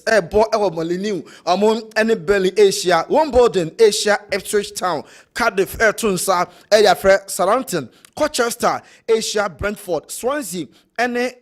Bo Molinu, among any Belly Asia, Wimbledon, Asia, Ipswich Town, Cardiff, Tunsa, Ediafre, Southampton, Colchester, Asia, Brentford, Swansea,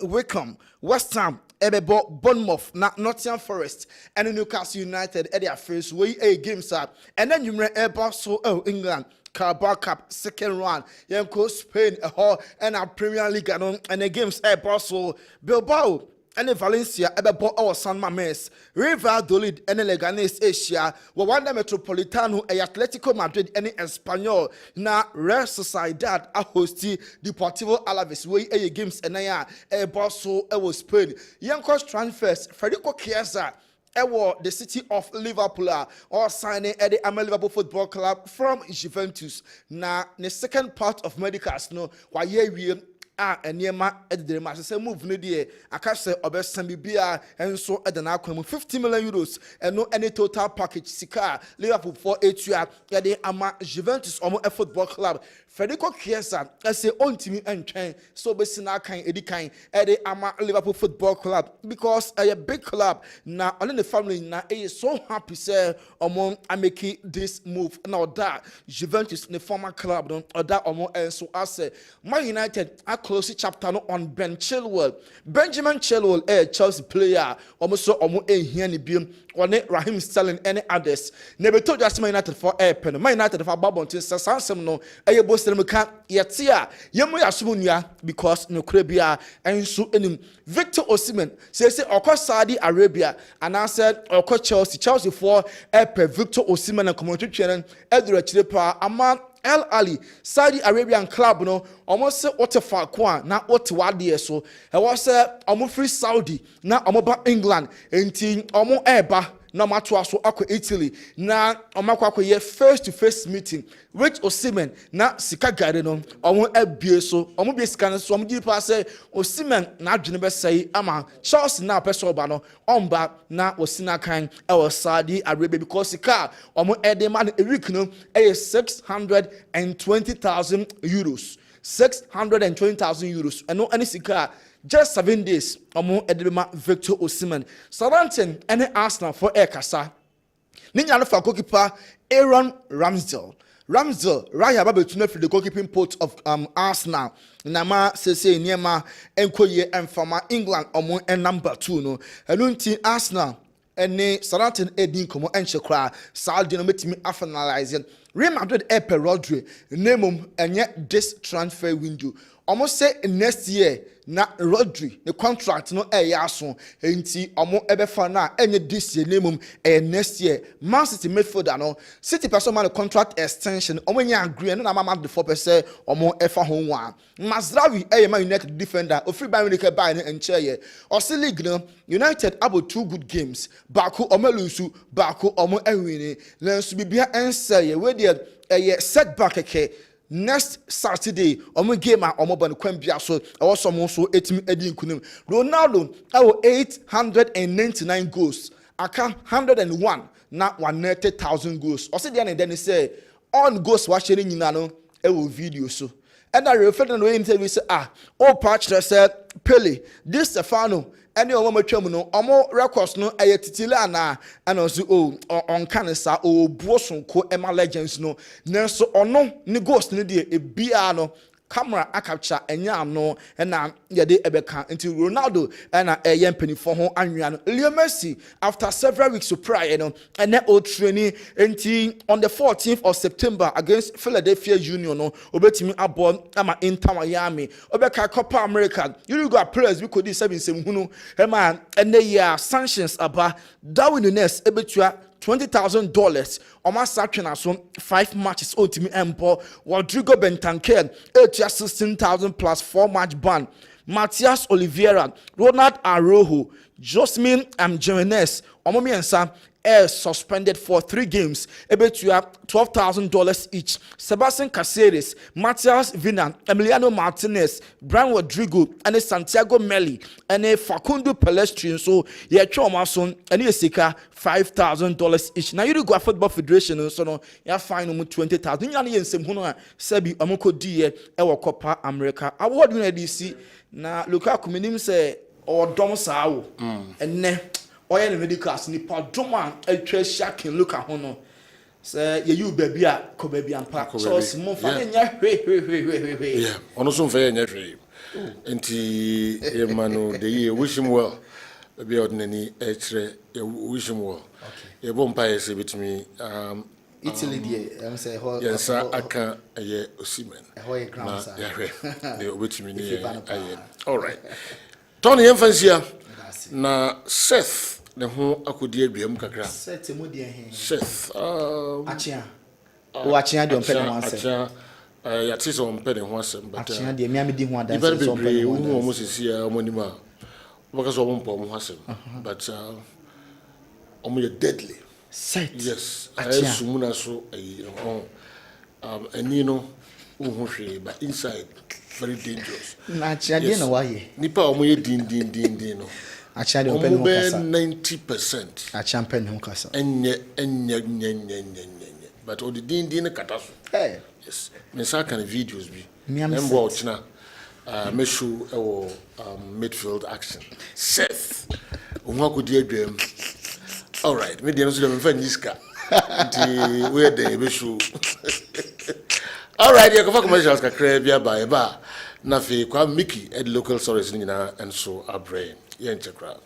Wickham, West Ham, Ebebo, Bournemouth, Nottingham Forest, and Newcastle United, Ediafre, way games are, and then you may so England. Carabao Cup second round. Yanko Spain a hall and our Premier League and the games Barcelona, Bilbao and Valencia Ebebo our San Mames, Real Valladolid and Leganés Asia, Wanda Metropolitano, Atletico Madrid and Espanyol na Real Sociedad a hosti Deportivo Alaves way a games and a Barcelona was Spain. Yanko's transfers Federico Chiesa the city of Liverpool or signing at the Liverpool Football Club from Juventus. Now, the second part of medicals, no, why we and near my editor, I say move no dear. I can't say obes Sambia and so at the now 50 million euros and no any total package. Sika Liverpool for 8 years at the Ama Juventus or a football club. Federico Chiesa, I say on to me and train so Bessina kind Eddie kind at the Ama Liverpool Football Club because a big club now only the family now is so happy say among I make this move now that Juventus the former club or that and so I say my United are close chapter on Ben Chilwell. Benjamin Chilwell a Chelsea player almost so a here beam on it Raheem Sterling any others. Never told us United for a pen. My United for Babon to Sansam no a Boston yet here Yamu Asumunia because no Crabia and so in Victor Osimhen says Oko Saudi Arabia and I said Oko Chelsea for a Victor Osimhen and community channel Edward Chilepa Aman El Ali, Saudi Arabian club, no, almost say what a far quan, not what to what dear so. I was almost free Saudi, now I'm about England, and team almost eba, no matter so aqua Italy, now I'm a face-to-face meeting, which Osimhen, now Sika Garden, almost a beer so, almost be scanned, so I'm deep say, Osimhen, now Geneva say, Ama, Charles now personal bano, on back, now Osina kind, our Saudi Arabia, because Sika, almost a demand a week, no, a 620,000 euros. 620,000 euros. And no any Sika. Just 7 days, among Edema Victor Osimhen. Southampton and Arsenal for Ekasa. Ninya for goalkeeper Aaron Ramsdale. Ramsdale, Raya Babu to the goalkeeping post of Arsenal. Nama Sese Niema Enkoye and Fama England among and number 2 no. Alunti Arsenal and Southampton Edin Como and Shakra. Saudi no me finalizing. Real Madrid Epe Rodri name and yet this transfer window. Almost say next year na Rodri the contract no yaso enti omo ebefa na enye this year name next year Man City midfielder no City person man contract extension omo nya agree no na mama the 4% omo efa ho wa Mazraoui Man United defender ofri ban we ke buy no enche ye Osi league no United about 2 good games Baku omo lusu Baku omo ewini lensu bibia ense ye we dey setback eke next Saturday, omo game a omo ban kwambia so also so etimi edi nkunim Ronaldo 899 goals aka 101 na 190,000 goals o se dia na den say on goals wa share nyina no video so and I refer to no interview say patch say Pele this Stefano any omo matwam no omo records no titile ana and also on cancer buosonko ema legends no nanso ono ni ghost no de ebia no camera a capture enya no na ye de ebeka until Ronaldo na yempani for ho anwea no Leo Messi after several weeks of prior no and old training until on the 14th of September against Philadelphia Union no obetimi abon ama Inter Miami obeka Copa America you got players we could do 7 hunu man and the year sanctions aba Darwin Nunes ebetua $20,000 on my sanctions so 5 matches ultimate empo Rodrigo Bentancur 16,000 plus 4 match ban Matias Oliveira Ronald Araujo Josmin Jimenez omomiensa suspended for 3 games ebetua $12,000 each Sebastian Caceres Matias Vinan Emiliano Martinez Brian Rodrigo and Santiago Meli and Facundo Pelestri so ye twoma so and yesika $5,000 each now you go football federation so no ya fine no 20,000 nya yensem hu no sabi amoko die Copa America award you na DC na Lukaku minim say or dom saa wo enne ɔyɛ ne medical as nipa doma atwa shaking look at hono say you baby a ko baby ampa so small fa nya hwe yeah ono so mfa nya hwe enti e mano de ye wish him well be ordinary ekre wish him well okay e bom pa yese bitimi Italy dey am say ho yes aka ye osimen ho ye ground sir yeah de obetimi ni aye all right Tony Emfansia na Seth ne ho akodi aduam kakra Seth mo de he Seth achia o achia de ompe ne ho asem ya tise ompe ne ho asem but achia de mi di ho adanse so ompe ne ho asem wo mo sisi a mo nima wo ka so wo mpo mo ho asem but omo ye deadly Seth yes achia sumuna so ani no wo ho hwe but inside very dangerous na achia de na wa ye nipa omo ye din no achia de ompe ne ho kasa 90% achia ompe ne ho kasa enye but o the din kata so yes me sa kan videos bi embo ochina me show midfield action Seth onwa kodi adwam all right me dey no so dem fa niska nti we dey be show all right you go for commercials kakra bia ba na fe kwa Mickey at local stories nyina and so abrain yen chekra.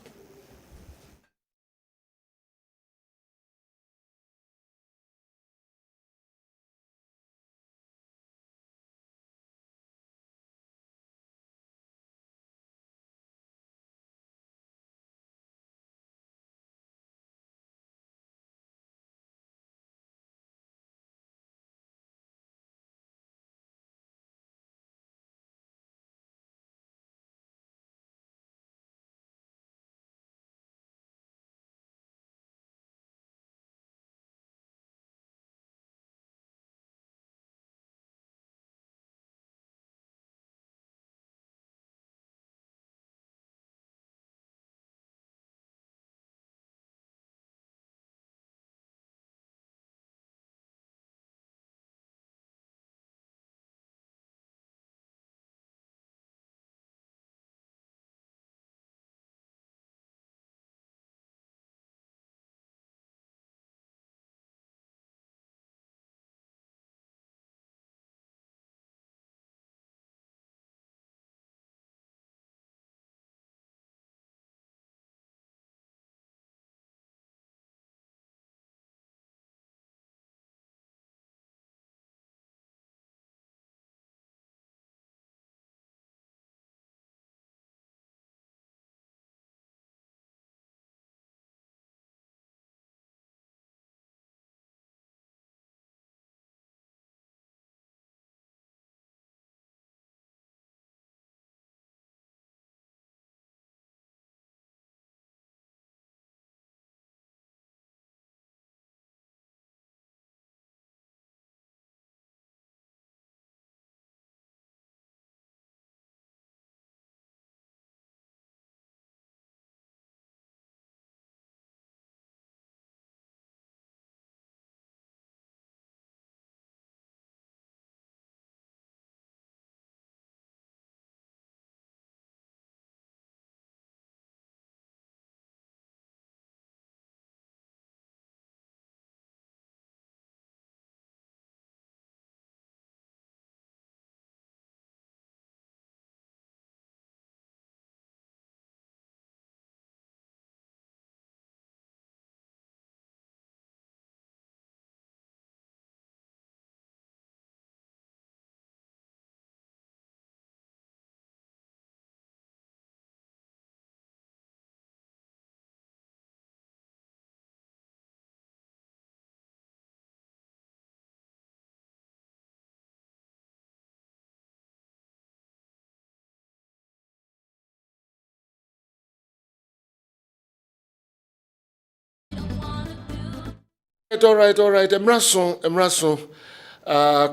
All right. Emrason.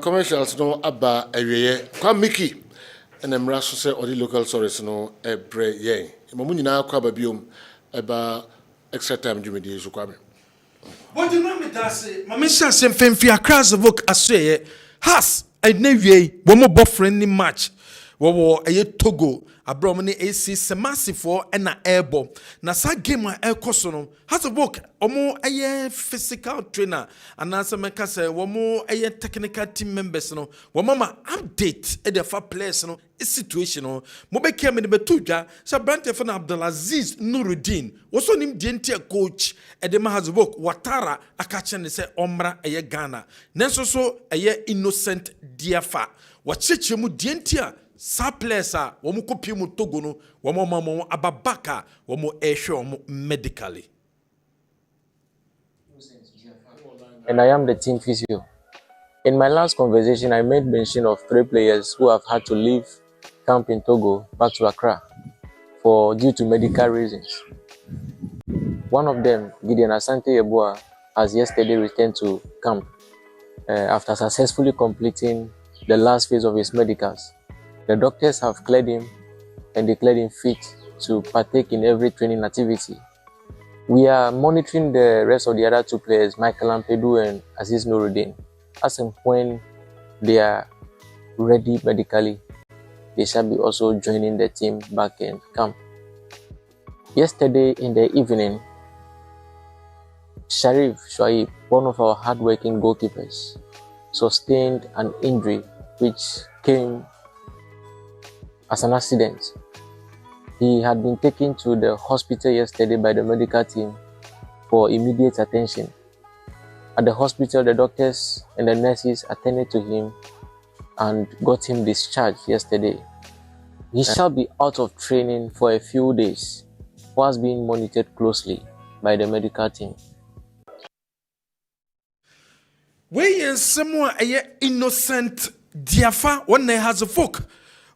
Commercials no aba eweye. Kwa Mickey. And Emrason say all the local stories no ebre yen. Mamu nyina kwa babiom eba extra time jumedi so kwa me. What do you know me that say? Mama say femfi across the book aseye. Has I newie wo mo boyfriend ni match. wo eye Togo abrom ne AC Semasifo na airbo na sa game a ekoso no Hasselhoff omo eye physical trainer anasa meka say omo eye technical team members no wo mama update e the fa players no situation no mo be kia me ne betudwa sa brante for na Abdulaziz Nuruddin wo so nim die ntia coach e de ma Hasselhoff watara akache ne say omra eye Ghana nenso so eye Innocent Diafa wacheche mu die ntia sa players a wo mo kopi mu Togo no wo mo mama ababaka wo mo ehwe wo medically. And I am the team physio. In my last conversation, I made mention of 3 players who have had to leave camp in Togo back to Accra due to medical reasons. One of them, Gideon Asante Yeboah, has yesterday returned to camp after successfully completing the last phase of his medicals. The doctors have cleared him and declared him fit to partake in every training activity. We are monitoring the rest of the other 2 players, Michael Ampedu and Aziz Nuruddin. As and when they are ready medically, they shall be also joining the team back in camp. Yesterday in the evening, Sharif Shoaib, one of our hardworking goalkeepers, sustained an injury which came as an accident. He had been taken to the hospital yesterday by the medical team for immediate attention. At the hospital, the doctors and the nurses attended to him and got him discharged yesterday. He shall be out of training for a few days whilst being monitored closely by the medical team. Where someone Innocent Diafa when they has a folk.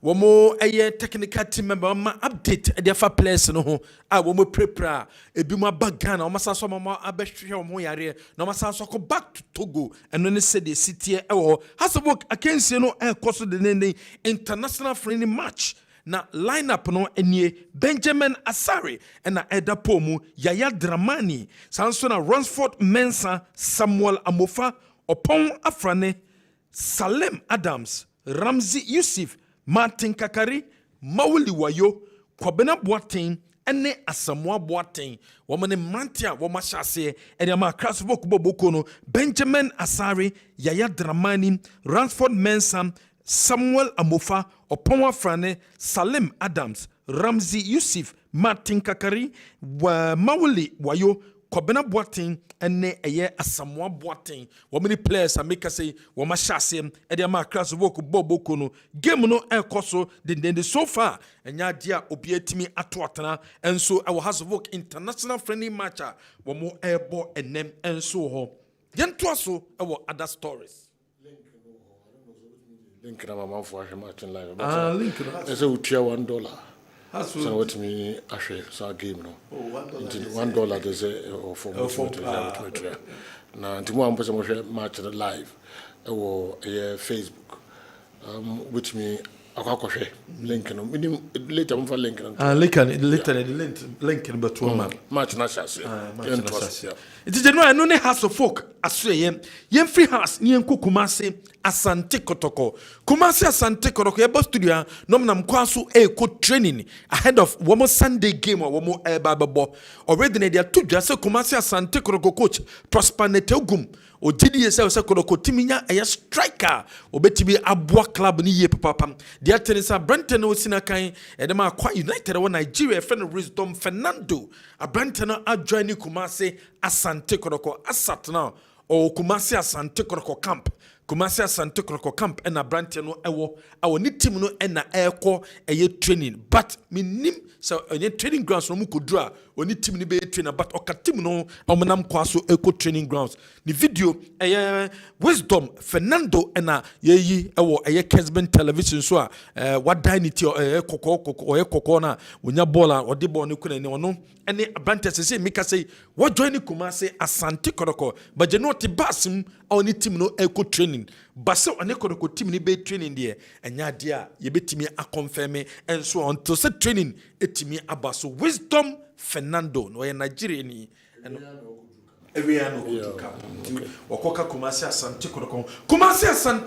Womo eye technical team member ma update e fa players no ho a womo prepare ebi ma bagana o masa so ma abehwe o mo yare na masa so ko back to Togo eno ne se de city e wo Hasselhoff akensie no e koso de ne international friendly match na lineup no enie Benjamin Asare na Eda Pomu Yaya Dramani sanso na Ransford Mensah Samuel Amofa Opon Afrane Salem Adams Ramzi Yusuf Martin Kakari, Mawuli Wayo, Kwabena Boateng, ene Asamoah Boateng, Womane Mantia, Womashase, Edama Krasvok Bobokono, Benjamin Asare, Yaya Dramani, Ransford Mensah, Samuel Amofa, Opomo Frane, Salem Adams, Ramzi Yusuf, Martin Kakari, Mawuli Wayo, Kwabena Boateng, ene eye Asamoah Boateng. Womani players make us say Womashase, Edama Krasvok Bobokono, game no enkoso, the so far, and ya obietimi atuatana, and so our Hasselhoff international friendly match, Womo airbo and them and so ho. Then twaso our other stories. Link na mama for a match in live. Link na. Ese utia $1. So what me ashe sa game no. $1 they say for na ntimo ampo se mo hwe match live e wo Facebook which me akwakohwe link no later mo fa link no link no but one match na chance it is no no ne Hasselhoff aso yem free house ni enko Kumasi Asante Kotoko Asante Kotoko ye studio no nam kwaso ko training ahead of one Sunday game or one bababo already they are two just Kumasi Asante Kotoko coach Prosper Netegum o didi yesa se Kotoko timinya a striker obetibi aboa club ni ye papa the atenisa Brenton o sinakan e dem akwa United wo Nigeria friend Wisdom Fernando a Brenton a join Kumasi Asante Kotoko asat now o Kumasi Asante Kotoko camp Kumasi Asante Kotoko camp and a Brenton no ewo awo ni team no na eko eye training but minim so any training grounds no mu kodura oni team ni be trainer but oka team no omenam kwaso eco training grounds ni video Wisdom Fernando na yeyi ewo Kessben television so a wadanity kokoko na wonya ball a ode ball ne kuna ne ono ene Abrante say mika say what join Kumasi Asante Kotoko but je no te basim oni team no eco training basa one Kotoko team ni be training there enya dia ye betimi a confirm and so until say training etimi abaso Wisdom Fernando no Nigeria ni every ano kutuka wakoka Kumasi Asante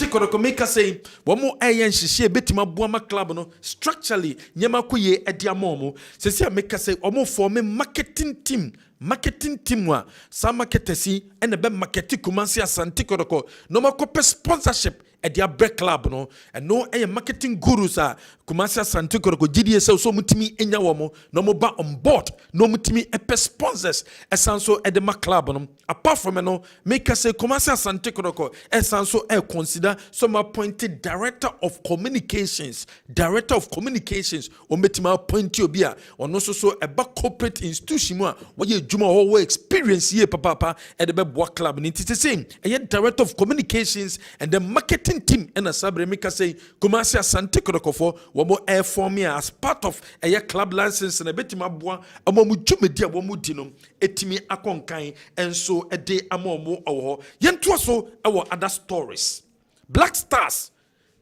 Kotoko make us say one more ayen she betima buama club no structurally nyama kuye ediamomo se make us say omo form marketing team wa sa marketesi and be marketing Kumasi Asante Kotoko no makope sponsorship at their break club no and no marketing gurus are Kumasi Asante Kotoko GDS so mutimi enya womo no mo ba on board no mutimi epe sponsors esanso at the club no apart from no make us say Kumasi Asante Kotoko esanso consider some appointed director of communications o metima appoint you bia on also so eba corporate institution mo we juma ho experience ye papa at the boa club ni ti same director of communications and the marketing team and a sabre make us say Kumasi Asante Kotoko for wo air form as part of a club license na betima boa amomu dwumedi abomu dinom etimi akonkan enso ede amomu owo yento so our other stories. Black Stars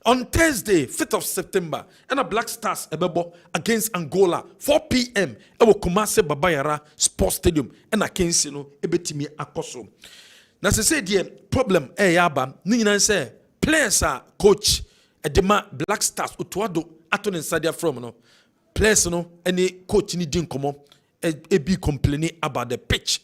on Thursday 5th of September and a Black Stars ebebo against Angola 4 p.m. ewo Kumasi Babayara Sports Stadium and a Kensi no ebetimi akoso na se say the problem yaba ni nyina say players are coach edema Black Stars otuado ato ne sadia from no players no any coach ni din komo e be complaining about the pitch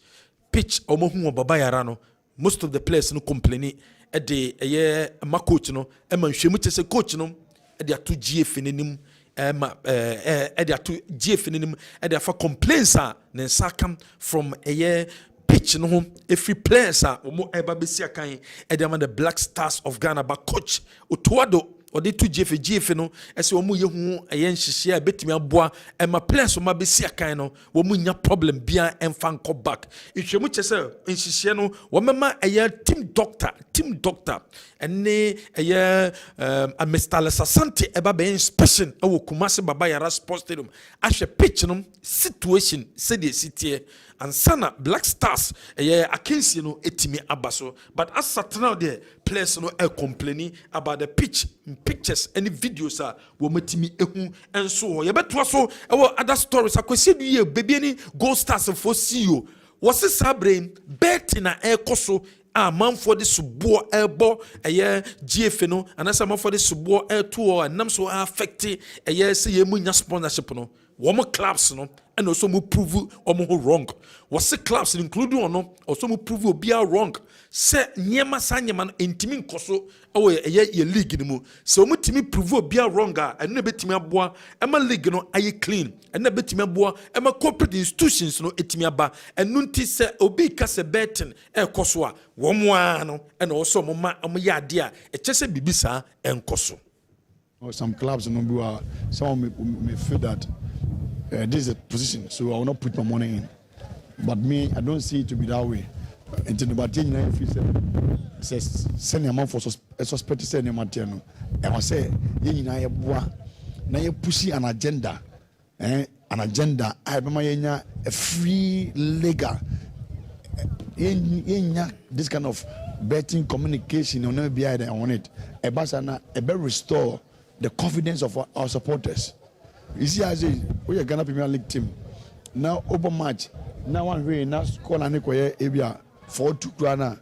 omo hu Babayara no most of the players no complaining e de ma coach no e ma hwemu te se coach no e de ato GF nenim e de ato GF nenim e de afa complaints a ne sakam from pitch no home if we players are omo eba besi akan e de the Black Stars of Ghana ba coach otuado or they to GF no as omo ye hu yen hihye betimi aboa e ma players ma besi akan no wo mu nya problem bia emfa nko back ihwemu chese nhihye no wo mema team doctor ene a Mr. Asante eba be inspection e wo Kumasi Babayara Sports Stadium ahwe pitch no situation said the city and sana Black Stars akensi no etimi abaso but as sat now there players no complaining about the pictures any videos wo matimi ehu enso ye beto so other stories akwesi du ye baby any Gold Stars for CEO was sabre bet na ekoso man for the subo elbo GF no and as man for the subo to nam so affect say ye mu nya sponsorship no womo clubs no and also mu prove omo wrong was the clubs including ono also mu prove obia wrong say nyema sanyema intimi nkoso ye league ni mu so omo timi prove obia wrong and na betimi aboa ema league no aye clean and na betimi aboa ema corporate institutions no etimi aba enu nti say obi ka se betting ekoso a womo ano and also omo ya ade a echese bibisa enkoso. Some clubs some may feel that this is a position, so I will not put my money in. But me, I don't see it to be that way. Until the batting says send amount for suspect send material. I must say, now you pushing an agenda. An agenda. I remember a free legal. This kind of betting communication on NBI on it. A better restore the confidence of our supporters. You see, as we are Ghana Premier League team now open match. Now one way now score and equate Abia 4-2 Ghana.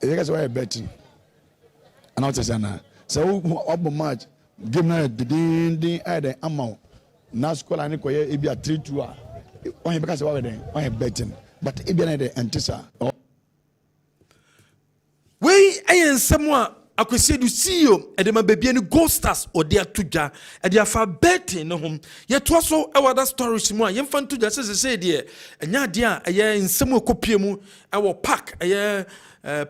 That's why I'm betting. And now say na so open match game now the either amount now score and equate Abia 3-2. Only because why then I am betting, but Abia the antisa. We ayen someone akwese du CEO edema baby any Gold Stars or their tuja e dia fa betting no hom ye to so e wada stories mu a ye mfa tuja say de enya de a ye nsem okopie mu e wo park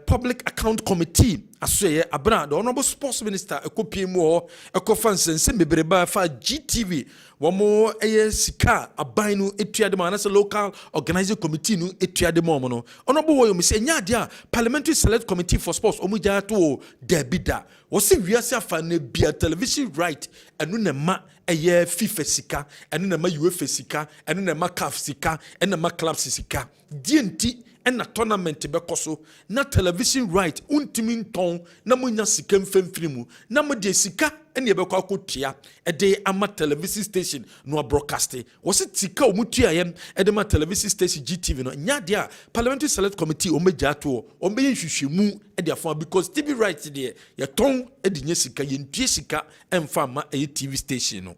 public account committee asoye abra the honorable sports minister ekopie mu ho ekofa nsense bebreba fa GTV womo sika aban no etuade ma na local organizing committee no etuade mo no honorable wo yo say nya de a parliamentary select committee for sports omuja to debida wo se wiase afa na bia television right enu na ma FIFA sika enu na ma UEFA sika enu na ma CAF sika enu na ma club sika dienti ɛna tournament bɛkɔ so na television right untimi ntɔn na monya sika mfemfiri mu na mo de sika ɛne ɛbɛkɔ akɔtua ɛde ama television station no broadcast wɔse sika o mutua yɛm ɛde ma television station GTV no nya de a parliamentary select committee ɔmbɛgya to ɔmbɛyɛ nhwehwɛmu ɛde afa because TV right de yɛtɔn ɛde nya sika yɛntua sika ɛmfa ma ɛyɛ TV station no.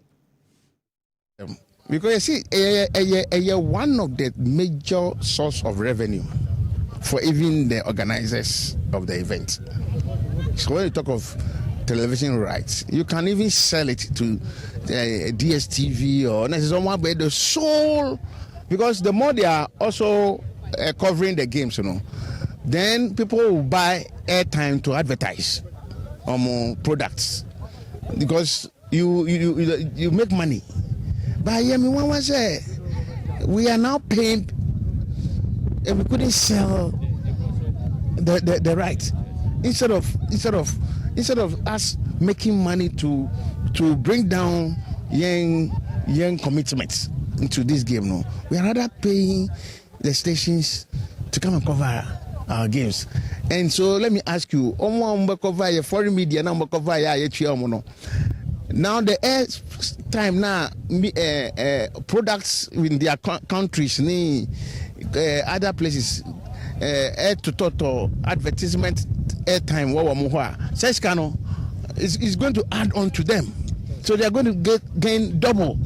Because you see, one of the major source of revenue for even the organizers of the event. So when you talk of television rights, you can even sell it to DSTV or someone, but the sole, because the more they are also covering the games, then people will buy airtime to advertise on products because you make money. But one was we are now paying, and we couldn't sell the rights instead of us making money to bring down young commitments into this game. No, we are rather paying the stations to come and cover our games. And so let me ask you, cover your foreign media now cover your now the air time now products in their countries other places air to total advertisement airtime is going to add on to them, so they are going to gain double.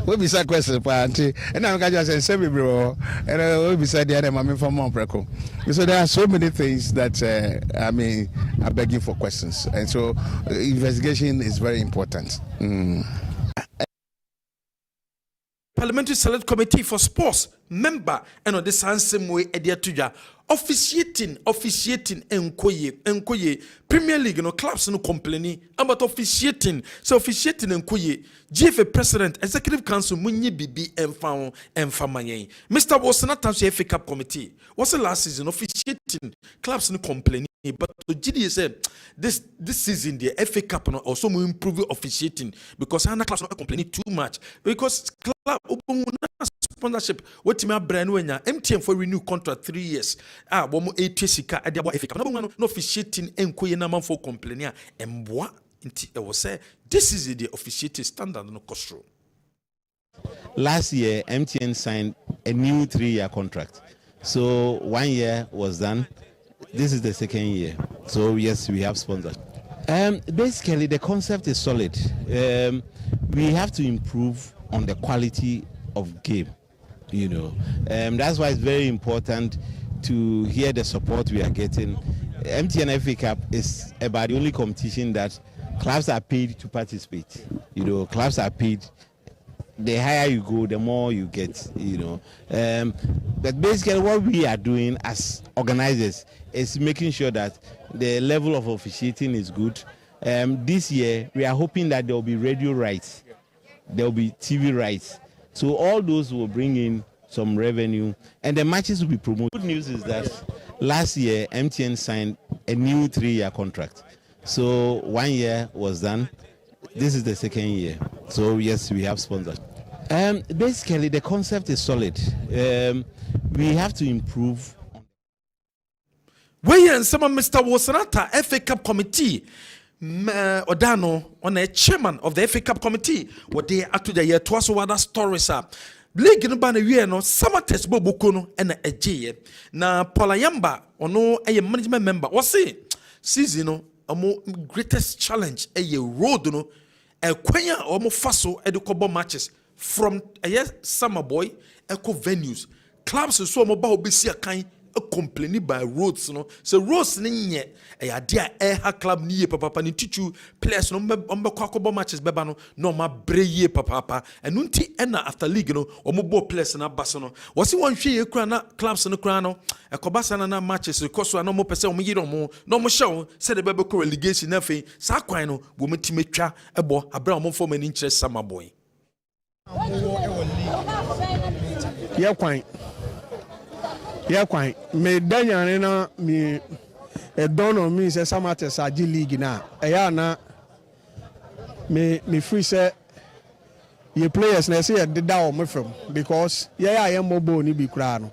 We be say question party and I'm just say bro and we be say the other mama from Monpreco. So there are so many things that are begging for questions, and so investigation is very important. Parliamentary Select Committee for Sports member and on the same way Edia Tuja officiating enkoye Premier League clubs no complaining about officiating enkoye GFA President Executive Council munyi bibi enfamayen Mr. Wasanata FA Cup Committee was the last season officiating clubs no complaining, but GD said this season the FA Cup also will improve officiating because other clubs not complaining too much because club sponsorship what me brand wenya MTN for renew contract 3 years bomo etwesika ade abo FA Cup no officiating enkoye na man for complaining emboa nti e was say this is the officiating standard no costro. Last year MTN signed a new 3-year contract, so 1 year was done. This is the 2nd year, so yes, we have sponsors. Basically the concept is solid. We have to improve on the quality of game, that's why it's very important to hear the support we are getting. MTN FA Cup is about the only competition that clubs are paid to participate. Clubs are paid. The higher you go, the more you get. But basically, what we are doing as organizers is making sure that the level of officiating is good. This year, we are hoping that there will be radio rights, there will be TV rights. So all those will bring in some revenue, and the matches will be promoted. Good news is that last year MTN signed a new 3-year contract, so 1 year was done. This is the 2nd year, so yes, we have sponsors. Basically the concept is solid. We have to improve. We and some Mr. Wasanata FA Cup Committee Odano on a chairman of the FA Cup Committee what they are to the year twice other stories up. League no ban a no summer test bobukono and a J na Polayamba or no a management member was say season a more greatest challenge a road no a quenya or more faso educable matches from a summer boy eco venues clubs so mobile be see a kind complaining by roads so roads nye e ade a club ni papa ni titu players no mbekwa matches beba no ma breye papa enu nti na after league no omobo players na baso no wose wonhwe ye kura na clubs no kura no ekobasa na matches koso na mo pese omyiro mo no mo show say the bebe ko relegation na fe sa kwan no bo metimetwa ebo abra mo form any interest summer boy yeah, quite. Me Daniel na me a donor me say some at Saji League na. Na me free say Ye players na say did that on from because I am mobile ni bi kra no.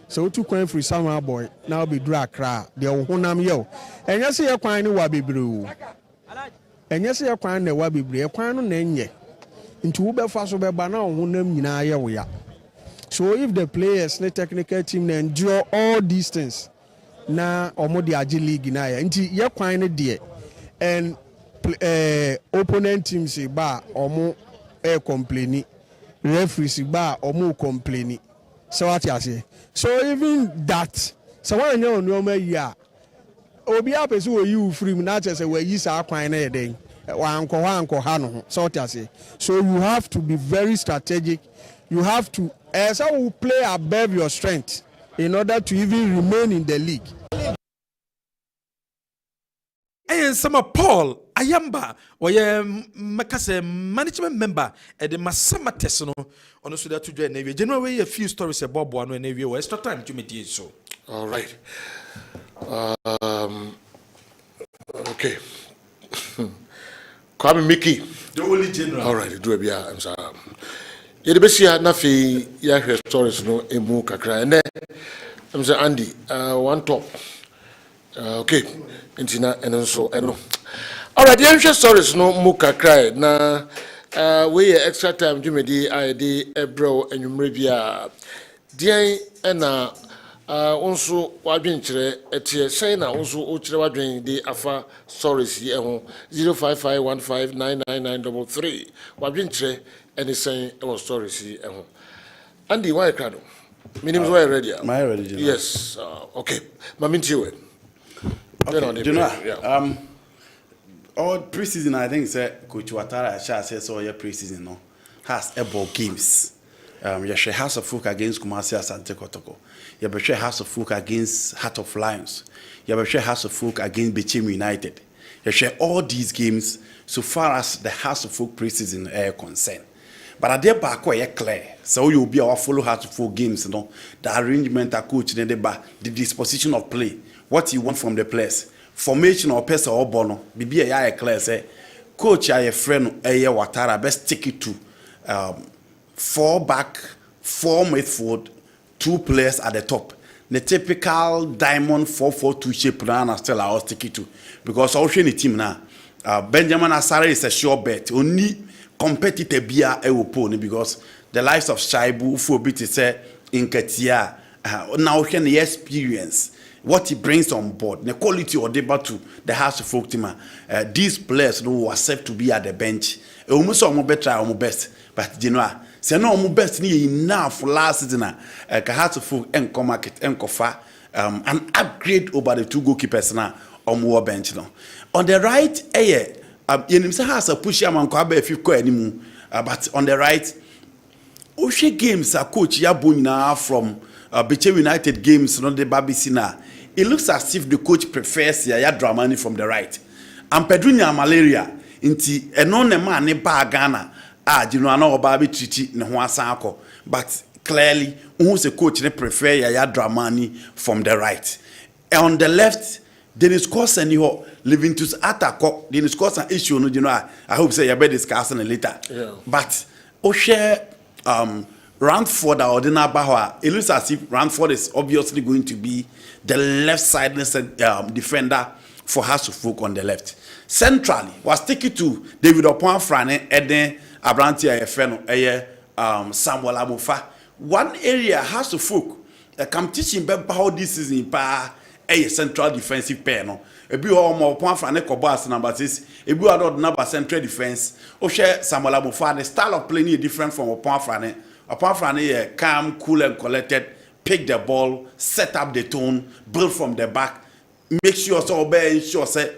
So to kwan free summer boy now be dra kra de honam yo. Enya say kwan ni wa bebre o. Enya say kwan na wa bebre kwan no na enye. Nti wo be fa so be ba na honam nyina ye wo ya. So if the players the technical team na endure all these things na omo de age league na ya. Nti ye kwan ne de and opponent team say ba omo complaining, referees ba omo complaining. So what you say? So even that, so when you know me ya, obi a person we you free me not say we use our kwan na den. Wanko hano. So what you say? So you have to be very strategic. You have to so play above your strength in order to even remain in the league. And some Paul Ayamba, or Makase management member at the Masama Tesno on the Suda to join Navy. Generally, a few stories about one when Navy extra time to meet so. All right. Okay. Kwame Mickey. The only general. All right, do a I'm sorry. Yedebesia na fi ya stories no emu kakra and I'm say Andy one top okay intina and so eno all right the stories no mu kakra na we extra time jumedi id ebro enwumre bia dian na onso wadwen kire etie sei na onso o kire wadwen de afa stories ye ho 0551599933 wadwen kire any saying our story see Andy why crado minimum why ready my ready yes okay maminti we okay all preseason I think say coach Watara sha say so your preseason no has able games you share House of Folk against Kumasi Asante Kotoko you share House of Folk against Heart of Lions you share House of Folk against Bechem United you share all these games so far as the House of Folk preseason are concerned. But at the back where clear, so you'll be our follow how to 4 games, you know, the arrangement of coach, the disposition of play, what you want from the players, formation or person or bono, be a clear say, coach, I a friend, a Watara, best stick it to 4 back, 4 midfield, 2 players at the top. The typical diamond 4-4-2 shape plan still I'll stick it to because I'll show the team now. Benjamin Asare is a sure bet. Only competitor bia ewopone because the lives of Shaibu for bit say in Katia now can the experience what he brings on board the quality or the to the House of Folk team these players who accept to be at the bench almost almost better almost best but you know say no almost best ni enough last season ka House of Folk enko market enko fa an upgrade over the 2 goalkeepers now on more bench now on the right Yenimsa has a push man kwabe if you ko animu but on the right Oshe games a coach Yabuna from Bechem United games no the Babisina it looks as if the coach prefers ya Dramani from the right and Pedrunya malaria inti eno ne man ne ba Ghana you know no oba be treaty ne ho asan but clearly who's the coach ne prefer ya Dramani from the right and on the left Dennis Corson you living to attack Dennis Corson issue no you know I hope say you better discuss it later but share Ranford or Ordina Bahwa it looks as if Ranford is obviously going to be the left side defender for House of Folk on the left centrally was taken to David Opon Frane Eden Abranti Ayefeno Samuel Amufa one area House of Folk a competition be how this season pa a central defensive pair no ebi o mo pon fra ne kobo as number 6 ebi o do number central defense o share Samuel Amufa the style of playing is different from Opon fra ne calm cool and collected pick the ball set up the tone build from the back make sure so be sure say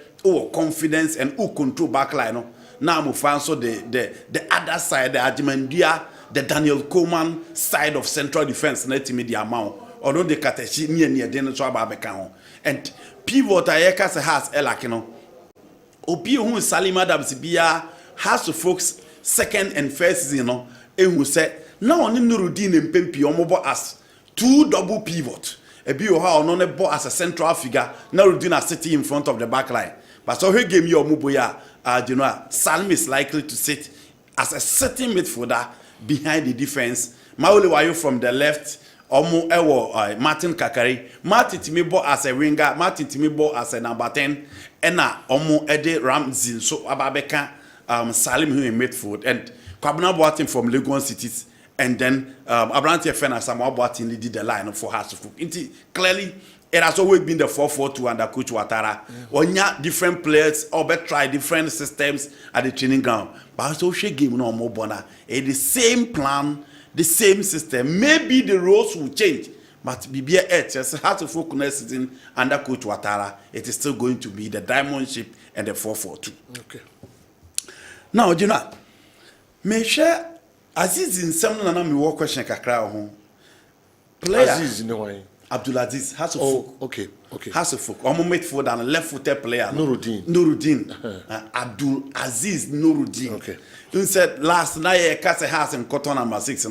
confidence and control back line no now Amufa so the other side the Ajimendia the Daniel Coleman side of central defense na team the amount although the Kateshi near den so ababeka ho and pivot ayeka se has elak no obi hu Salim Adams bia has to folks second and first season no ehu se na oni Nurudin Mpempi omobo as 2 double pivot ebi o ha ono ne bo as a central figure Nurudin is sitting in front of the back line but so he game you omobo ya you know Salim is likely to sit as a certain midfielder behind the defense. Maoli Wayo from the left. Omo ewo Martin Kakari. Martin Timibo as a winger. Martin Timibo as a number 10. Ena Omo Ede Ramsey. So Ababeka Salim who in midfield. And Kwabena Boateng from Legon Cities. And then Abrante Fena Samoa Boateng leaded the line for Hasselhoff. Clearly, it has always been the 4-4-2 under Coach Ouattara. Onya different players, or try different systems at the training ground. But also she game no more bona. It's the same plan, the same system. Maybe the roles will change, but BBA just has to focus in under Coach Ouattara. It is still going to be the diamond shape and the 4-4-2. Okay. Now, you know, me share Aziz in some na me work question kakra ho. Player Aziz in the way. Abdulaziz has a okay. Has a folk. Omo midfielder and left-footed player. Nuruddin. Abdul Aziz Nuruddin. Okay. You said last night Kase has in cotton number 6,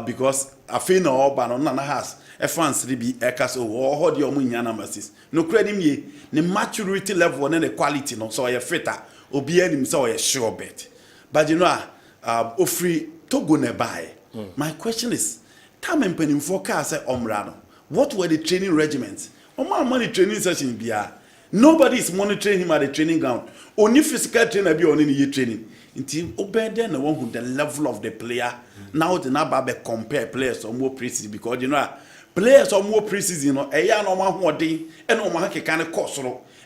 because I feel no Oban on Nana has a fans be a castle or hold your money number 6. No credit me, the maturity level and the quality, no, so a fitter, or be him so a sure bet. But you know, Ofri Togo nebai. My question is, time and penny for Kase Omrano. What were the training regiments? Oma money training session bia. Nobody is monitoring him at the training ground. Only physical trainer be on any training. Until obey the one who the level of the player. Now the nababe compare players or more preseason because you know players or more preseason, you know, a year no one who day and no man can cost.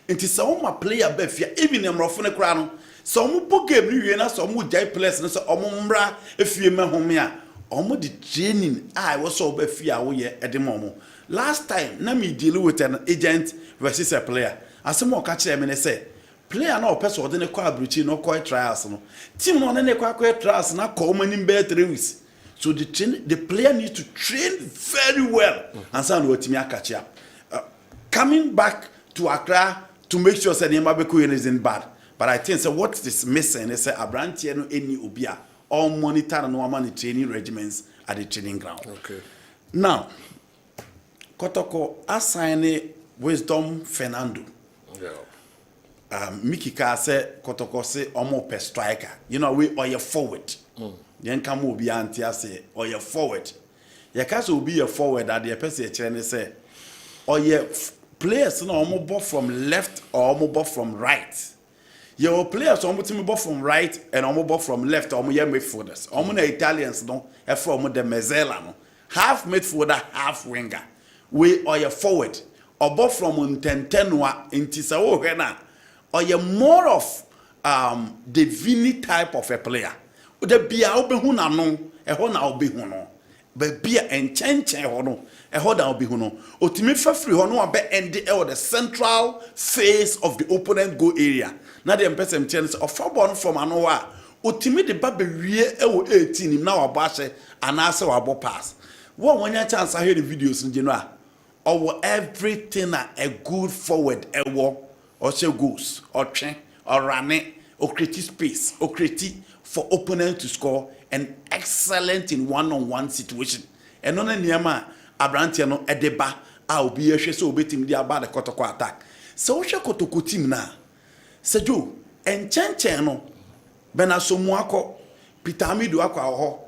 Until some my player befia even them rough on the crown. Some book every year, some would die players and so omumbra if you me home. Omo the training I was so befia we at the moment. Last time, na me deal with an agent versus a player. As some more catch them and say, player no person or the quite brutal no quite trials no. Team no any quite trials na common in bed 3 weeks. So the player needs to train very well and so what me catch up. Coming back to Accra to make sure that Yemabeku isn't bad. But I think so what is missing is a branch no any obia all monitor and no money training regiments at the training ground. Okay. Now Kotoko assign Wisdom Fernando. Yeah. Mickey Ka say Kotoko say omo per striker. You know we or your forward. Yen come will be anti say or your forward. Your case will be your forward that the person training say or your players no omo ball from left or omo ball from right. Your players omo team ball from right and omo ball from left omo your midfielders. Omo na Italians no e from the Mezzala no. Half midfielder, half winger. We or your forward or both from Untentenwa into Sawohena or you're more of the Vini type of a player. The Bia Obehuna no, a Hona Obehuno, but Bia and Chenche Hono, a Hoda Obehuno, or Timifa Free Hono, and the central phase of the opponent goal area. Now the person chance of Fabon from Anoa, or Timmy the Baby 18 now a bashe and answer our pass. What when you chance I hear the videos in general? Or everything a good forward a war or say goals or train or run it or create space or create for opponent to score and excellent in one-on-one situation. And on any man Abrantiano Edeba I'll be a so bit him the about the Kotoko attack. So she Kotoko team now. Sejo and Chencheno Benasomuako Pitamidu Aqua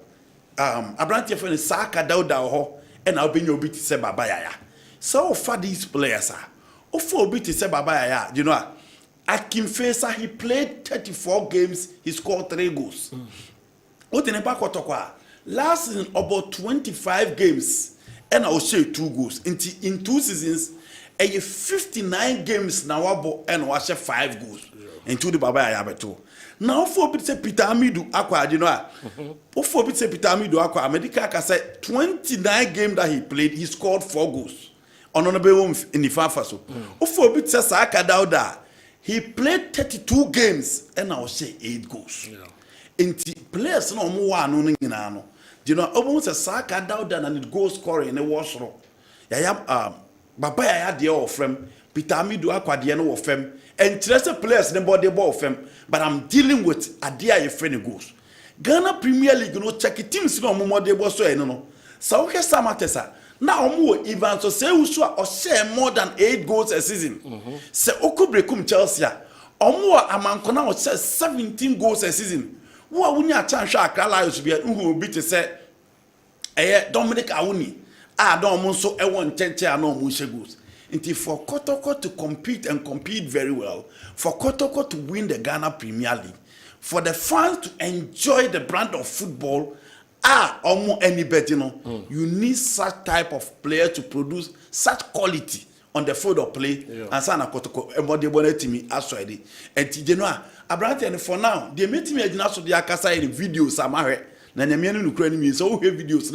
Abrantia Saka Dauda ho and I'll be your bit se babaya. So far these players are. For bit se babaya, you know. At Kimfesa he played 34 games, he scored 3 goals. Last season about 25 games and I'll say 2 goals. In 2 seasons, 59 games now and was 5 goals. Into the babaya beto. Now for bit se Peter Amidu Aqua, you know. For bit se Peter Amidu Aqua, America said 29 games that he played, he scored 4 goals. Honorable in the Fafaso. For bit se Saka Dauda, he played 32 games and I'll say 8 goals. Inti players no more no nyina. You know, almost a Saka Dauda and it goal scoring in the washroom. Yaya Baba Yaya de of them, Peter Amidu Aqua de no of them. And Chelsea players never the ball of them, but I'm dealing with a dear friend goals. Ghana Premier League no check teams no more de ball so no. So okay Samatesa. Now more even so say who or share more than 8 goals a season. Say Okubrekum Chelsea. Or more Amankona or 17 goals a season. wo a wunya chance Accra Lions bi who bi te say Dominic Awuni don mo nso won chenche a no mo goals. Nti for Kotoko to compete and compete very well, for Kotoko to win the Ghana Premier League, for the fans to enjoy the brand of football, almost anybody, you need such type of player to produce such quality on the field of play. And sana Kotoko, everybody wanted to me as ready. And Tijenoa, Abrante, for now, they made me a so the Akasa in videos, Samare, Nanyamian Ukraine means so heavy videos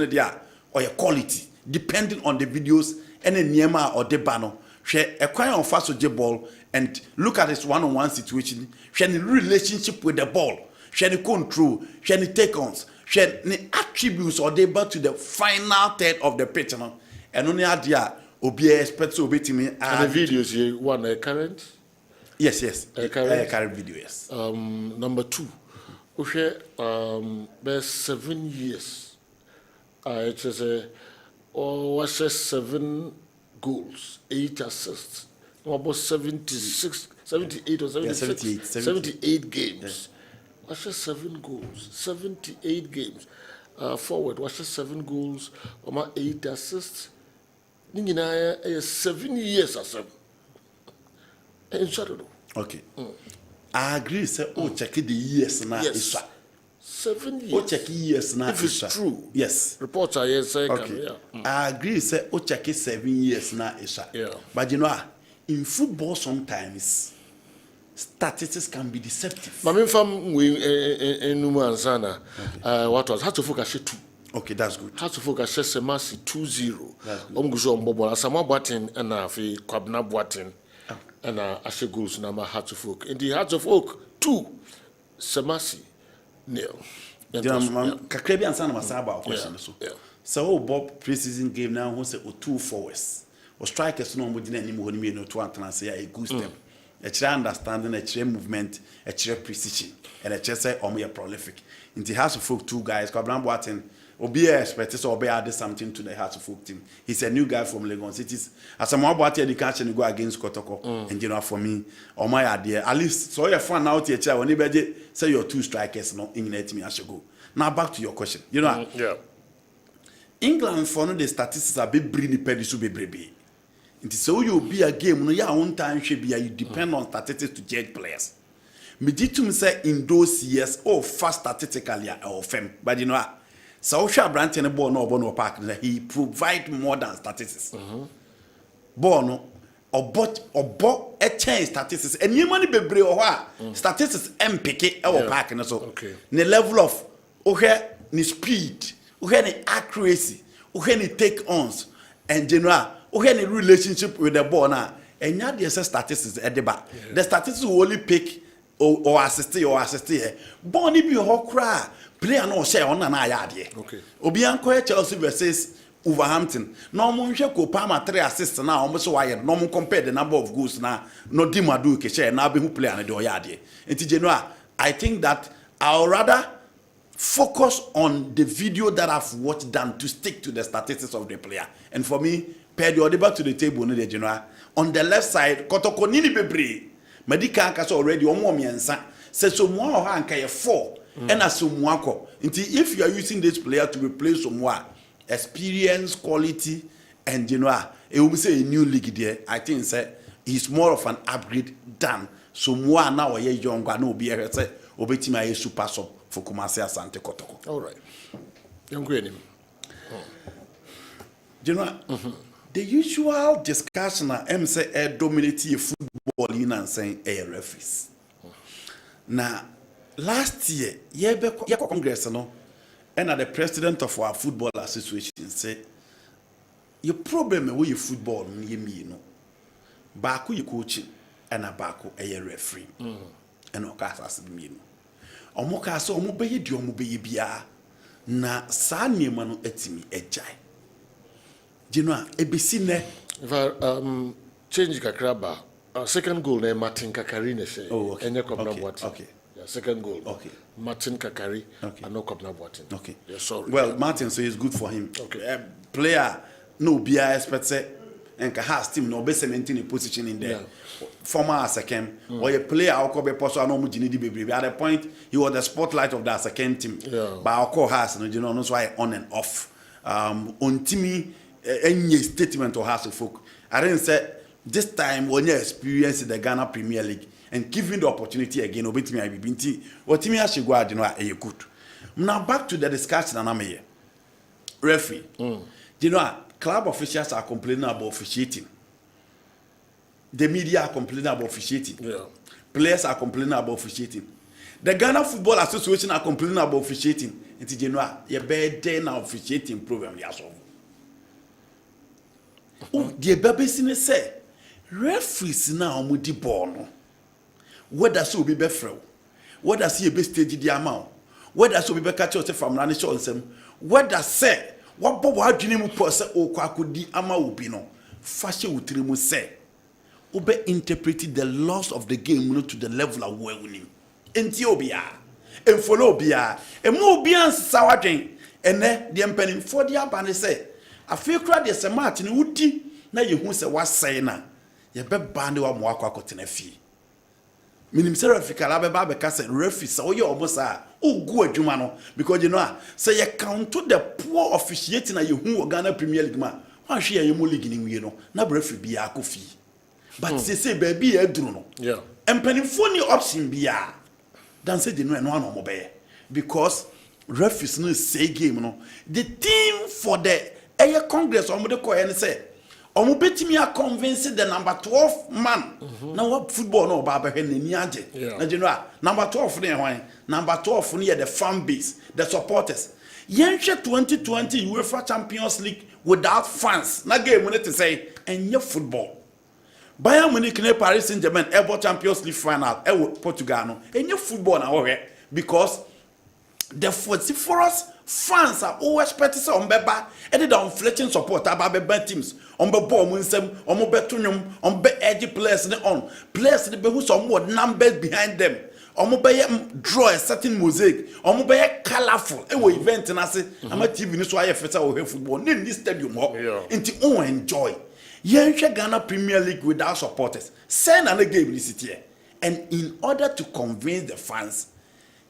or your quality, depending on the videos. And a Niema or Debano, share a kind of fast ball and look at this one-on-one situation. Share the relationship with the ball, share the control, share the take-ons, share the attributes or debut to the final third of the pitch. And only idea Obi expects to obey me. And the videos you want a current? Yes. A current video, yes. Number 2, we share there's 7 years. It is a was 7 goals, 8 assists, about 78 or 76, 78 games. Was 7 goals, 78 games. Forward was 7 goals, 8 assists. Ningina 7 years or so. Okay. I agree. Say, check the years now. Yes. 7 years. O check years now. If it's true. Yes. Reports are yes. Okay. I agree. Say, check 7 years now. Yeah. But you know, in football sometimes statistics can be deceptive. Mami fam we Numansana. What was how to focus 2. Okay, that's good. How to focus Semasi 2-0. Omguzo Mbobo Asama Boatin and Afi Kwabna Boatin and Ashe goals number Hearts of Oak. In the Hearts of Oak 2 Semasi. Nil. Kakrebi answer na masaba question so. So Bob preseason game now who say 2 forwards. O strikers no mo di na anim ho ni me no to antana say a good step. A clear understanding, a clear movement, a clear precision, and a clear say omo prolific. In the House of Folk 2 guys, Kwabena Boateng Obi expected so Obi added something to the House of Folk team. He's a new guy from Lagos Cities. As a more Boateng the catch and go against Kotoko. And you know for me, or my idea, at least so you're fun out here when you say your 2 strikers no in me as you go. Now back to your question. You know, England for no the statistics are be bring the be brebe. It is so you be a game no your own time should be you depend on statistics to judge players. Me did to say in those years fast statistically or fem, but you know. So Brandon and Bono Bono Park, he provide more than statistics. Bono or bought a change statistics and you money be brave or statistics MPK or park and so okay. The level of ni speed, ni accuracy, ni take-ons and general, ni relationship with the ball now. And yet there's statistics at the back. The statistics will only pick or assist here. Bonnie be a cry. Player no share on an ayade. Okay. Obianko Chelsea versus Wolverhampton. No mo hwe ko Palmer 3 assists na almost wire. No mo compare the number of goals na no Dimadu ke share na be who player na do yade. Enti Genoa, I think that I'll rather focus on the video that I've watched than to stick to the statistics of the player. And for me, pair the Odeba to the table no the Genoa. On the left side, Kotoko nini bebre. Medika kaso already omo miensa. Se so mo ha nka 4. And as if you are using this player to replace someone, experience, quality, and you know, it will say a new league there. I think he's more of an upgrade than someone now a young and will be a obetima a super sub for Kumasi Asante Kotoko. All right. Young Granny. You know, the usual discussion I say a dominate football in and saying a referees. Now, last year, Congress, and the president of our football association said, your problem with your football, you know, Baku you coaching and a Baku a referee, and Okasa me. Omoka so mobile bia na Sani manu etimi ejai. Jino ebisine. If I change Kakraba, second goal name Martin Kakari ne. Oh, okay. Okay. Second goal. Okay. Martin Kakari. Okay. And no Kopna Boatin. Okay. Yeah, sorry. Well, Martin, so it's good for him. Okay. Player, no BI expert say and has team no be cementing a position in there. Former Asakem or a player or be possible no mujini baby. At the point he was the spotlight of the Asakem team. But our core has no, you know, that's why on and off. On Timmy any statement or has a folk. I didn't say this time when you experience the Ghana Premier League and given the opportunity again, obey me, I be binti. What Timmy has to go out, you know, a good. Now back to the discussion and I'm here. Referee. You know, club officials are complaining about officiating. The media are complaining about officiating. Players are complaining about officiating. The Ghana Football Association are complaining about officiating. And you know, you better now officiating program. The baby say, referees now mudi born. Whether so be befrel, whether see a best stage the amount, whether so be catch us from running shows them, whether say, what Bob Jimmy person or Kwakudi ama ubino, fashion utrimu say, ube interpreted the loss of the game to the level of winning. Ethiopia, and follow Bia, and more beyond Sawatin, and then the empenning for the abane say, I feel crowd is a Martin Uti, now you who say what saying na, you bet bandy or mwaka cotton fee. Minim Seraphica Labe Castle referees, so you almost are, oh, good Jumano, because you know, say you count to the poor officiating at you who Ghana Premier League man. Why share you more league in you know, na referee be a coffee. But they say, baby, a druno. Yeah. And penny funny option be a. Dan say they know and one or more because referees no say game no. The team for the Air Congress or the coin say, Omo betimi a convince the number 12 man. Now what football no baba hen ni anje. Na general number 12 ne hwan. Number 12 near the fan base, the supporters. Yenche 2020 UEFA Champions League without fans. Na game when it say enye football. Bayern Munich ne Paris Saint-Germain ever Champions League final Portugal no. Enye football na wo because the us fans are always expecting some beba and the inflating support about beba teams on be ball munsem on be tunum on be edgy players on players the who some more numbers behind them on be draw a certain mosaic on be colorful e event na say ama TV ni so aye feta o football ni this stadium ho nti on enjoy yenhwe Ghana Premier League without supporters send an game this here and in order to convince the fans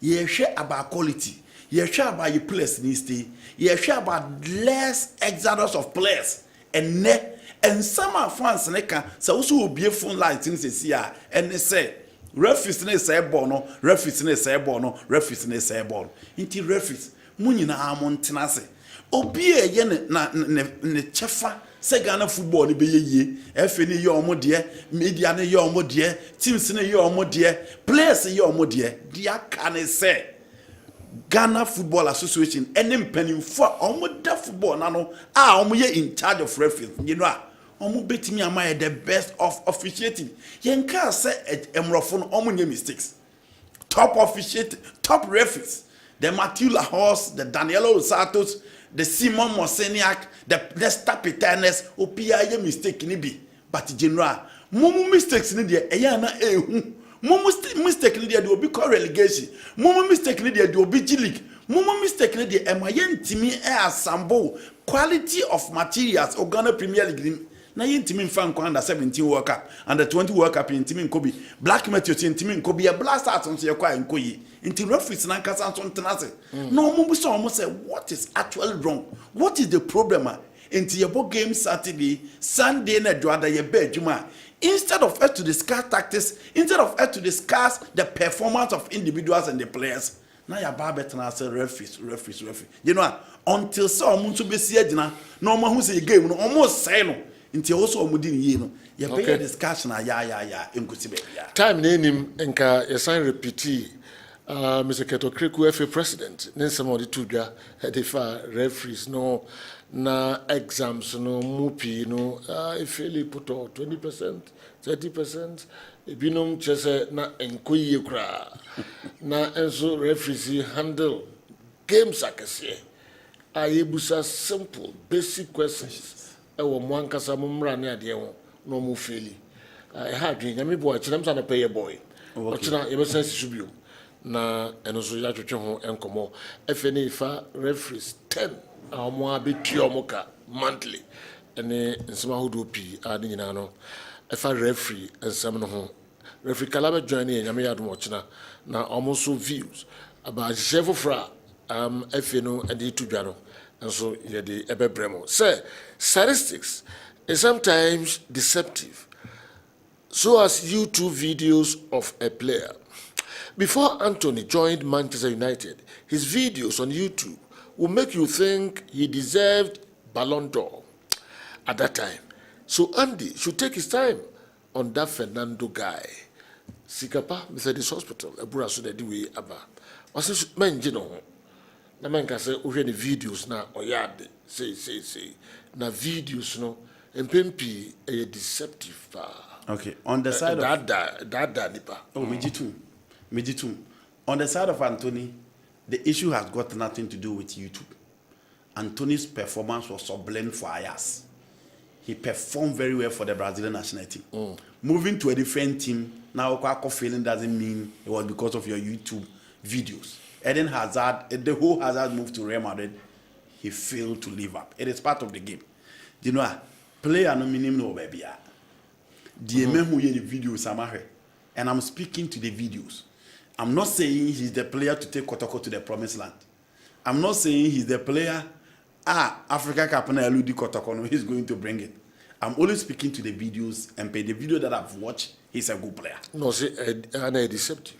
you share about quality. You share about your players in stay. You share about less exodus of players. And some of fans can so also will be a phone line things they see and they say referees ne say bono, referees ne say bono, referees ne say bono. Inti referees muni na amontena se. Obi e ye ne chefa say Ghana football ni be ye FA ni ye omo de media ni ye omo de teams ni ye omo de players ye omo de dia can say Ghana Football Association any penny for omo da football na no omo ye in charge of referees you know omo betimi am the best of officiating yen can say emrofo no omo nye mistakes top officiating top referees the Matthew Horse the Danielo Santos the Simon Moseniak, the Stapitanes, Opia mistake ni bi, but general, mumu mistakes ni dia, eyana mumu mistake ni dia do be call relegation, mumu mistake ni dia do be G League, mumu mistake ni dia emayen timi sambo quality of materials or Ghana Premier League. Na yin timi fan ko under 17 World Cup, under 20 World Cup in timi nkobi, Black Matthew timi nkobi a blast out on ye kwa nkoyi. Inti referees na kasa so ntenase. No mo so mo say what is actually wrong? What is the problem? Inti your game Saturday, Sunday na dwada ye be adwuma. Instead of us to discuss tactics, instead of us to discuss the performance of individuals and the players, na ya ba betena say referees. You know, until so mo so be si agina, no mo hu say game no almost say no. Inti also omudi ni no ye be discussion ya enkusi be ya time na nim enka ye sign repeat Mr. Keto Kriku FA president nsem odi tudwa fa referees no na exams no mupi no if you put 20% 30% ebinom chese na enkoyi kra na enso referees handle games akese ayebusa simple basic questions ewo mwankasa mumra ne ade ho no mu feli ha dwen nyame boy chinam sa na pay boy ochina yebesa sisubio na eno so ya twetwe ho enkomo FNA fa referees 10 amoa betuo moka monthly any nsema hodo pi ade nyina no efa referee nsem no ho referee Kalaba join e nyame yadom ochina na almost views about chef fra efe no ade tudwa no nso ye de ebebremo say statistics is sometimes deceptive, so as YouTube videos of a player. Before Anthony joined Manchester United, his videos on YouTube will make you think he deserved Ballon d'Or at that time. So Andy should take his time on that Fernando guy. Sikapa, Methodist Hospital, a bura so the way aba. Was man jino? Na man can say we the videos na oyade say na videos no MPP a deceptive. Okay, on the side of that nipa. Oh, me too. On the side of Anthony, the issue has got nothing to do with YouTube. Anthony's performance was sublime for Ayas. He performed very well for the Brazilian national team. Moving to a different team, now feeling doesn't mean it was because of your YouTube videos. Eden Hazard, the whole Hazard move to Real Madrid, he failed to live up. It is part of the game. You know, player no minimum no baby. The men who hear the videos and I'm speaking to the videos. I'm not saying he's the player to take Kotoko to the promised land. I'm not saying he's the player, Africa Cup na Eludi Kotoko, no, he's going to bring it. I'm only speaking to the videos and the video that I've watched, he's a good player. No, see, and a deceptive.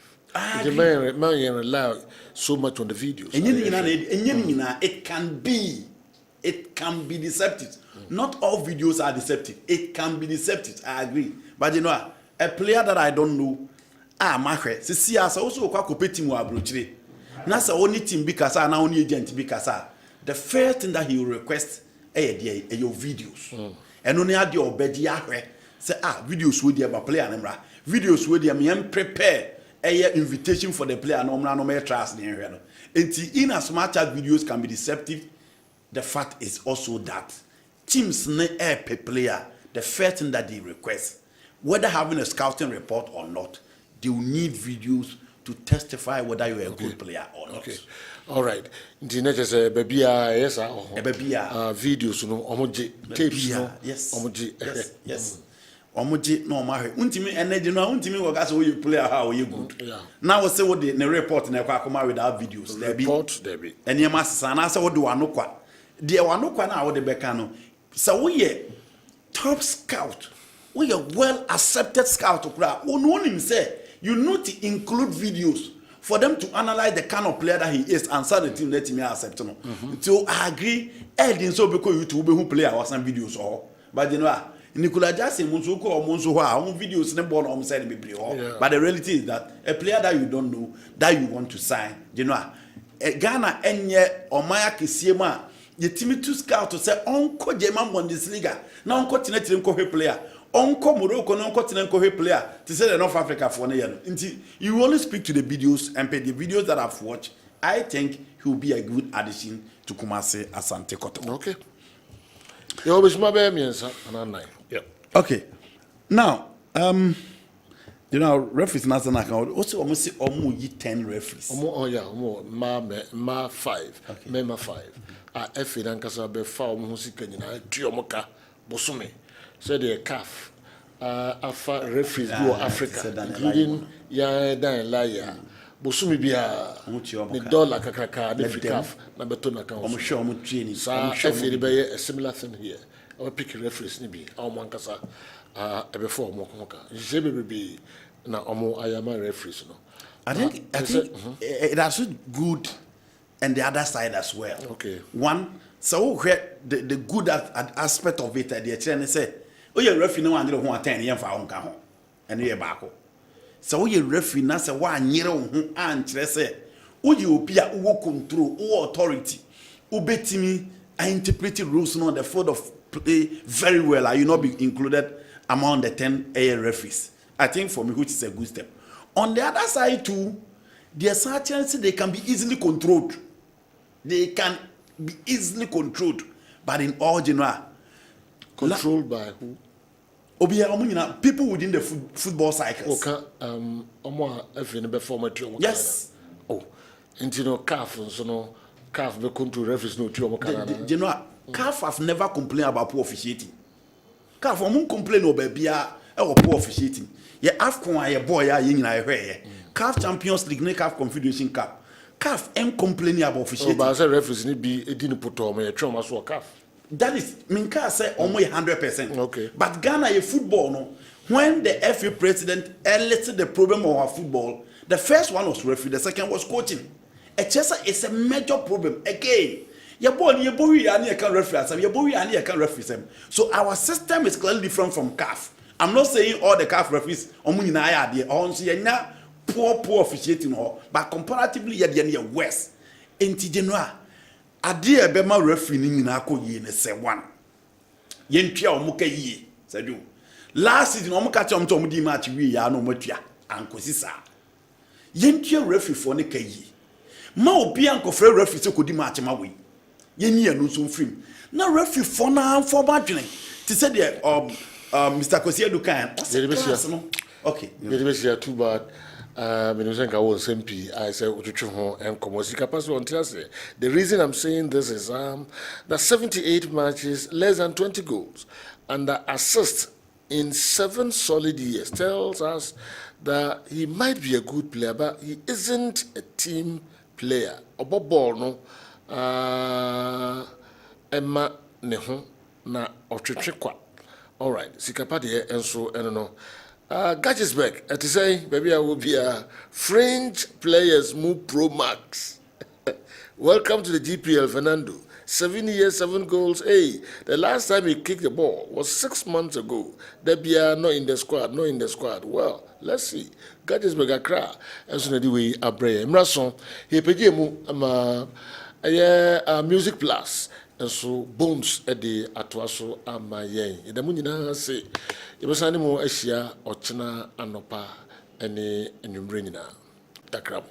The man rely so much on the videos. And it can be deceptive. Not all videos are deceptive. It can be deceptive. I agree. But you know, a player that I don't know, see as also kwa compete mu abrochire. Na say only team because na only agent because the first thing that he will request your videos. And only had your bedi ahwe say videos we dey ba player nemra. Videos we dey me prepare a invitation for the player no me trust dey hwe no. In as much as videos can be deceptive, the fact is also that teams ne per player, the first thing that they request, whether having a scouting report or not, they will need videos to testify whether you're a good player or not. Okay. All right. The next is a baby, yes, videos, no, omoji, tapes, no, yes, omoji, yes. Omoji, no, my, untimi, and then you know, untimi, what as you player, how you good. Yeah. Now, say what the report in a quack without videos. There be. And your master, and I say, what do I know? Qua? There were no now the Becano. So we are top scout. We are well accepted scout. Unknown say you need to include videos for them to analyze the kind of player that he is and start the team let him accept. So I agree. Edin so because YouTube who player was some videos or but you know Nicola Jackson Monsuko or Monsuha videos never born on side be but the reality is that a player that you don't know that you want to sign, you know, Ghana enye or Maya Kisiema. The team to scout to say Uncle German Bundesliga. Now Uncle Tinetin player. Uncle Morocco, Uncle Tinetin player. To say the North Africa for a year. You only speak to the videos and pay the videos that I've watched. I think he will be a good addition to Kumasi Asante Koto. Okay. You always my baby, and yep. Okay. Now, you know, referees national account. Also, almost say almost 10 referees. Ma 5. Okay. Mema 5. Efe dan kasa be fa o ho sika nyina tuomoka bosome said the CAF afa referees go Africa including ya dan laya bosome bia ni dollar kakaka the CAF na beto na kan o show o training sa efe be a similar thing here our pick referees ni bi o kasa ebe for o moka jebe be na o ayama referees no I think it has good and the other side as well. Okay. One, so the good aspect of it, the chairman say, oh, you're referee no 110 years for our and you're back. So you're referee na say 1 year on and say, oh, you be a control, authority, ubetimi, I interpret rules on the field of play very well. Are you not be included among the 10 AL referees? I think for me, which is a good step. On the other side too, there's a chance they can be easily controlled. They can be easily controlled, but in all general, controlled by who? People within the football cycles. Yes. Oh, and you know, CAF, so no CAF be control referees no you know, CAF have never complained about poor officiating. CAF won't complain about poor officiating. Yeah, AFCON aye boy ya yin na ehwe. CAF Champions League, ne CAF Confederation Cup. CAF ain't complaining about officiating. But I referees need be a dinner put on me trauma so CAF. That is, Minka say almost 100%. Okay. But Ghana a football no. When the FA president listed the problem of our football, the first one was referee, the second was coaching. It's a major problem. Again, your boy can referee them. So our system is clearly different from CAF. I'm not saying all the CAF referees poor officiating, but comparatively, you're worse. In Tigenua, a dear Bema referee in Nako ye say one. Yentia or Muka ye, said you. Last season, Omukacham Tomudi match we are no motia, and Cosisa. Yentia referee for Nika ye. Ma Bianco Frey referee so could match my way. Yenia no soon film. Now referee for now for battling. To say the Mr. Kosia Dukan. Okay. You're too bad. I was MP. I said, and the reason I'm saying this is that 78 matches, less than 20 goals, and the assist in 7 solid years tells us that he might be a good player, but he isn't a team player. Obobol no, Emma neho na otwetwekwa. All right, sikapade enso eno. Kessben, to say, maybe I will be a French players move pro max. Welcome to the GPL, Fernando. 7 years, 7 goals. Hey, the last time he kicked the ball was 6 months ago. They be not in the squad, not in the squad. Well, let's see. Kessben Accra, as soon as we are brave. Mrason, he paid music plus. And so bones at the atwaso amaye. The munina say, Ibasani mo Asia or China anopa any enumerina. Takrab.